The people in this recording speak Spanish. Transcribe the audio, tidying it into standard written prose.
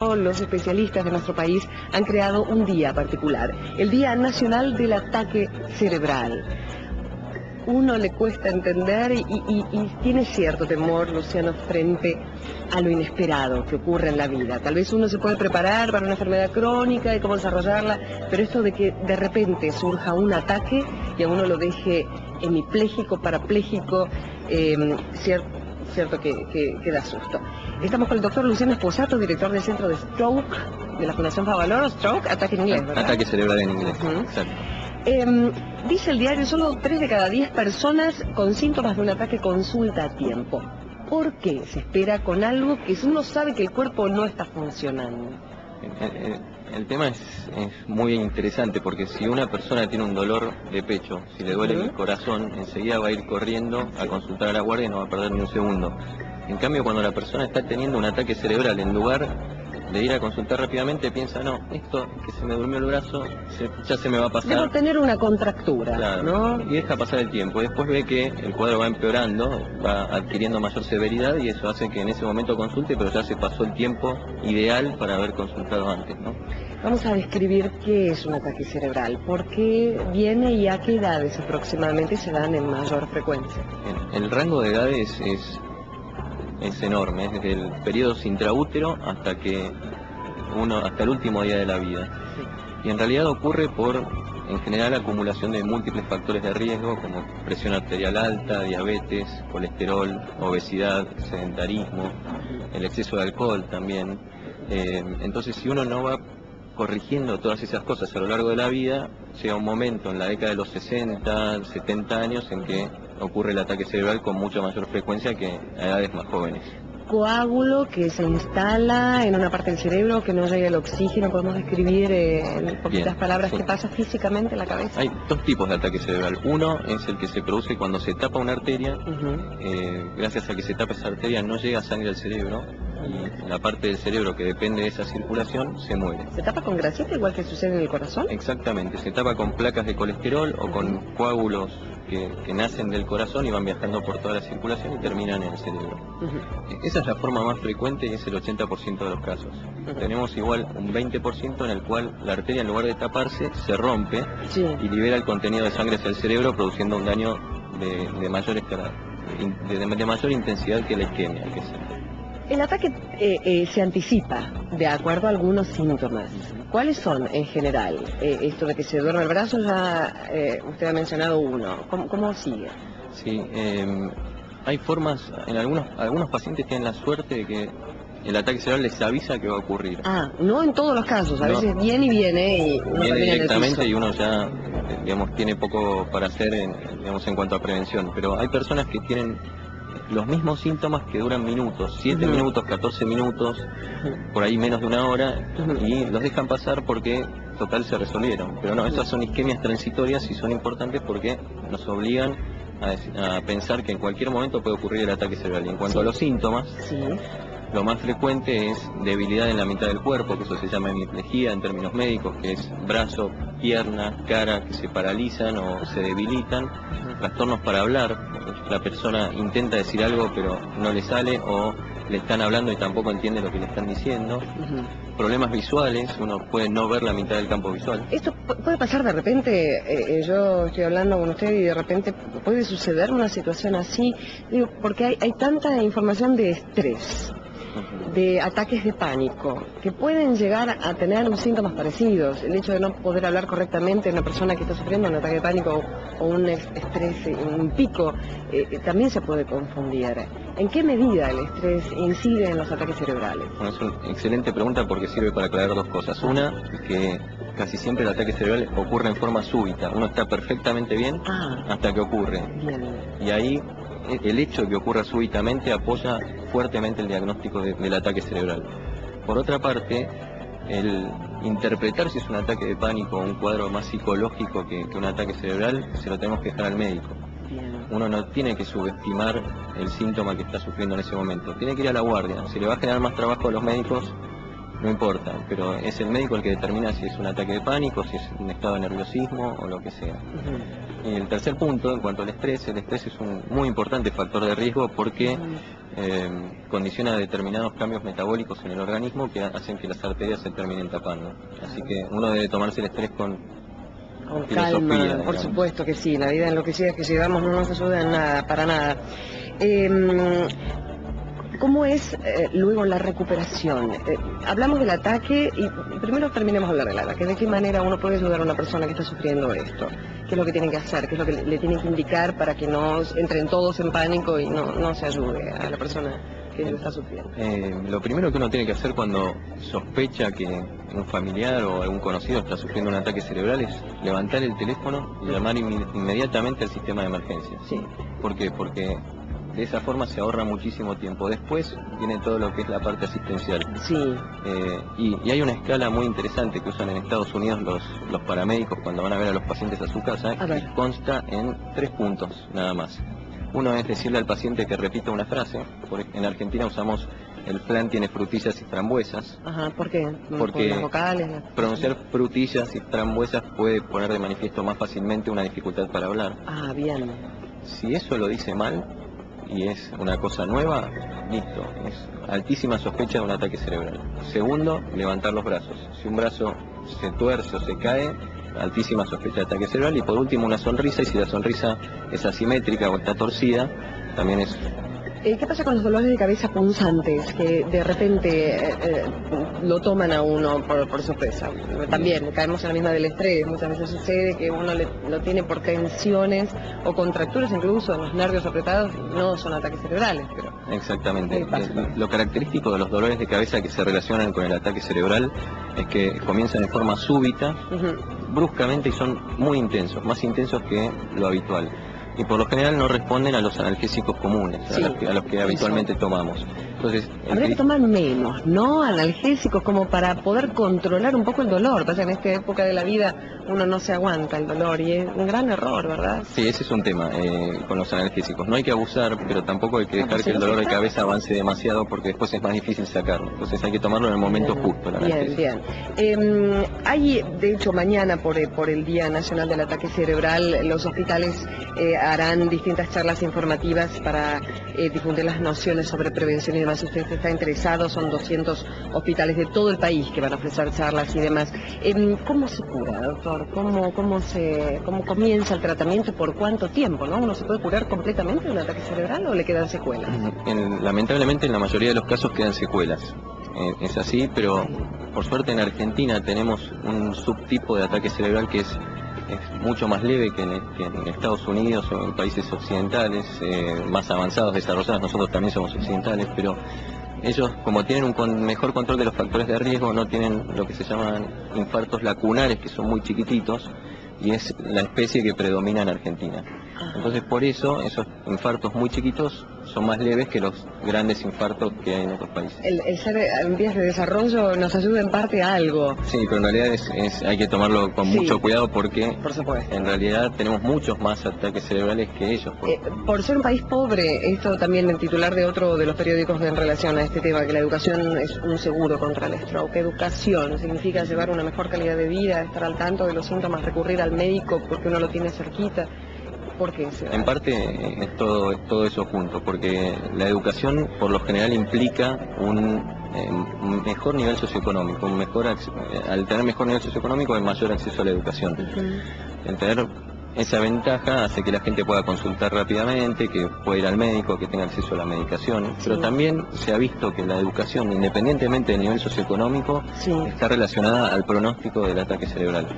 Los especialistas de nuestro país han creado un día particular, el Día Nacional del Ataque Cerebral. Uno le cuesta entender y tiene cierto temor, Luciano, frente a lo inesperado que ocurre en la vida. Tal vez uno se puede preparar para una enfermedad crónica y cómo desarrollarla, pero esto de que de repente surja un ataque y a uno lo deje hemipléjico, parapléjico, cierto que da susto. Estamos con el doctor Luciano Esposato, director del Centro de Stroke de la Fundación Favaloro. Stroke, ataque en inglés, ¿verdad? Ataque cerebral en inglés, exacto. Dice el diario, solo 3 de cada 10 personas con síntomas de un ataque consulta a tiempo. ¿Por qué se espera con algo que uno sabe que el cuerpo no está funcionando? El tema es muy interesante porque si una persona tiene un dolor de pecho, si le duele el corazón, enseguida va a ir corriendo a consultar a la guardia y no va a perder ni un segundo. En cambio, cuando la persona está teniendo un ataque cerebral, en lugar de ir a consultar rápidamente, piensa, no, esto que se me durmió el brazo, ya se me va a pasar. Debo tener una contractura, claro, ¿no? Y deja pasar el tiempo. Después ve que el cuadro va empeorando, va adquiriendo mayor severidad y eso hace que en ese momento consulte, pero ya se pasó el tiempo ideal para haber consultado antes, ¿no? Vamos a describir qué es un ataque cerebral, por qué viene y a qué edades aproximadamente se dan en mayor frecuencia. El rango de edades es enorme, es desde el periodo intraútero hasta el último día de la vida. Sí. Y en realidad ocurre por, en general, acumulación de múltiples factores de riesgo como presión arterial alta, diabetes, colesterol, obesidad, sedentarismo, el exceso de alcohol también. Entonces, si uno no va corrigiendo todas esas cosas a lo largo de la vida, llega un momento en la década de los 60, 70 años en que ocurre el ataque cerebral con mucha mayor frecuencia que a edades más jóvenes. Coágulo que se instala en una parte del cerebro, que no llega el oxígeno, podemos describir en poquitas palabras qué pasa físicamente en la cabeza. Hay 2 tipos de ataque cerebral. Uno es el que se produce cuando se tapa una arteria, gracias a que se tapa esa arteria no llega sangre al cerebro y la parte del cerebro que depende de esa circulación se muere. ¿Se tapa con grasita igual que sucede en el corazón? Exactamente, se tapa con placas de colesterol o con coágulos que nacen del corazón y van viajando por toda la circulación y terminan en el cerebro. Esa es la forma más frecuente y es el 80% de los casos. Tenemos igual un 20% en el cual la arteria, en lugar de taparse, se rompe y libera el contenido de sangre hacia el cerebro, produciendo un daño de mayor escala, de mayor intensidad que la isquemia. El ataque se anticipa de acuerdo a algunos síntomas. ¿Cuáles son en general? Esto de que se duerme el brazo, ya usted ha mencionado uno. ¿Cómo sigue? Sí, hay formas, en algunos pacientes tienen la suerte de que el ataque cerebral les avisa que va a ocurrir. Ah, no en todos los casos, a veces viene y viene directamente y uno ya, digamos, tiene poco para hacer en cuanto a prevención, pero hay personas que tienen los mismos síntomas que duran minutos, 7 minutos, 14 minutos, por ahí menos de una hora, y los dejan pasar porque total se resolvieron. Pero no, esas son isquemias transitorias y son importantes porque nos obligan a pensar que en cualquier momento puede ocurrir el ataque cerebral. Y en cuanto a los síntomas, lo más frecuente es debilidad en la mitad del cuerpo, que eso se llama hemiplegia en términos médicos, que es brazo, pierna, cara, que se paralizan o se debilitan, trastornos para hablar, la persona intenta decir algo pero no le sale o le están hablando y tampoco entiende lo que le están diciendo, problemas visuales, uno puede no ver la mitad del campo visual. Esto puede pasar de repente, yo estoy hablando con usted y de repente puede suceder una situación así, digo, porque hay tanta información de estrés, de ataques de pánico, que pueden llegar a tener síntomas parecidos. El hecho de no poder hablar correctamente en una persona que está sufriendo un ataque de pánico o un estrés, un pico, también se puede confundir. ¿En qué medida el estrés incide en los ataques cerebrales? Bueno, es una excelente pregunta porque sirve para aclarar 2 cosas. Una, que casi siempre el ataque cerebral ocurre en forma súbita. Uno está perfectamente bien hasta que ocurre. Y ahí el hecho de que ocurra súbitamente apoya fuertemente el diagnóstico del ataque cerebral. Por otra parte, el interpretar si es un ataque de pánico o un cuadro más psicológico que un ataque cerebral, se lo tenemos que dejar al médico. Uno no tiene que subestimar el síntoma que está sufriendo en ese momento. Tiene que ir a la guardia. Si le va a generar más trabajo a los médicos, no importa, pero es el médico el que determina si es un ataque de pánico, si es un estado de nerviosismo o lo que sea. Y el tercer punto, en cuanto al estrés, el estrés es un muy importante factor de riesgo porque condiciona determinados cambios metabólicos en el organismo que hacen que las arterias se terminen tapando. Así que uno debe tomarse el estrés con filosofía, calma, por digamos. supuesto que sí, la vida enloquecida que llevamos no nos ayuda en nada, para nada. ¿Cómo es luego la recuperación? Hablamos del ataque y primero terminemos de hablar del ataque. ¿De qué manera uno puede ayudar a una persona que está sufriendo esto? ¿Qué es lo que tienen que hacer? ¿Qué es lo que le tienen que indicar para que no entren todos en pánico y no se ayude a la persona que lo está sufriendo? Lo primero que uno tiene que hacer cuando sospecha que un familiar o algún conocido está sufriendo un ataque cerebral es levantar el teléfono y llamar inmediatamente al sistema de emergencia. Sí. ¿Por qué? Porque de esa forma se ahorra muchísimo tiempo. Después viene todo lo que es la parte asistencial. Sí. Y hay una escala muy interesante que usan en Estados Unidos los paramédicos cuando van a ver a los pacientes a su casa, que consta en 3 puntos nada más. Uno es decirle al paciente que repita una frase. En Argentina usamos el flan tiene frutillas y frambuesas. Ajá, ¿por qué? Porque ¿Por las vocales? pronunciar frutillas y frambuesas puede poner de manifiesto más fácilmente una dificultad para hablar. Ah, bien. Si eso lo dice mal y es una cosa nueva, listo, es altísima sospecha de un ataque cerebral. Segundo, levantar los brazos. Si un brazo se tuerce o se cae, altísima sospecha de ataque cerebral. Y por último, una sonrisa, y si la sonrisa es asimétrica o está torcida, también es... ¿Qué pasa con los dolores de cabeza punzantes que de repente lo toman a uno por sorpresa? También caemos en la misma del estrés. Muchas veces sucede que uno lo tiene por tensiones o contracturas incluso en los nervios apretados. No son ataques cerebrales, pero... Exactamente. Lo característico de los dolores de cabeza que se relacionan con el ataque cerebral es que comienzan de forma súbita, bruscamente, y son muy intensos, más intensos que lo habitual. Y por lo general no responden a los analgésicos comunes, sí, a los que habitualmente tomamos. Entonces, habría que tomar menos, ¿no? Analgésicos, como para poder controlar un poco el dolor. Pasa que en esta época de la vida uno no se aguanta el dolor y es un gran error, ¿verdad? Sí, ese es un tema con los analgésicos. No hay que abusar, pero tampoco hay que dejar que el dolor de cabeza avance demasiado porque después es más difícil sacarlo. Entonces hay que tomarlo en el momento justo. El bien. Hay, de hecho, mañana por el Día Nacional del Ataque Cerebral, los hospitales harán distintas charlas informativas para difundir las nociones sobre prevención y demás. Si usted está interesado, son 200 hospitales de todo el país que van a ofrecer charlas y demás. ¿Cómo se cura, doctor? ¿Cómo comienza el tratamiento? ¿Por cuánto tiempo? ¿No? ¿Uno se puede curar completamente de un ataque cerebral o le quedan secuelas? Lamentablemente en la mayoría de los casos quedan secuelas. Es así, pero por suerte en Argentina tenemos un subtipo de ataque cerebral que es mucho más leve que en Estados Unidos o en países occidentales, más avanzados, desarrollados. Nosotros también somos occidentales, pero ellos, como tienen un mejor control de los factores de riesgo, no tienen lo que se llaman infartos lacunares, que son muy chiquititos, y es la especie que predomina en Argentina. Entonces, por eso, esos infartos muy chiquitos son más leves que los grandes infartos que hay en otros países. El ser en vías de desarrollo nos ayuda en parte a algo. Sí, pero en realidad hay que tomarlo con mucho cuidado porque por supuesto, en realidad tenemos muchos más ataques cerebrales que ellos. Por ser un país pobre, esto también el titular de otro de los periódicos en relación a este tema, que la educación es un seguro contra el stroke. Educación significa llevar una mejor calidad de vida, estar al tanto de los síntomas, recurrir al médico porque uno lo tiene cerquita. ¿Por qué? En parte es todo eso junto, porque la educación por lo general implica un mejor nivel socioeconómico, al tener mejor nivel socioeconómico hay mayor acceso a la educación. El tener esa ventaja hace que la gente pueda consultar rápidamente, que pueda ir al médico, que tenga acceso a la medicación, pero también se ha visto que la educación, independientemente del nivel socioeconómico, está relacionada al pronóstico del ataque cerebral.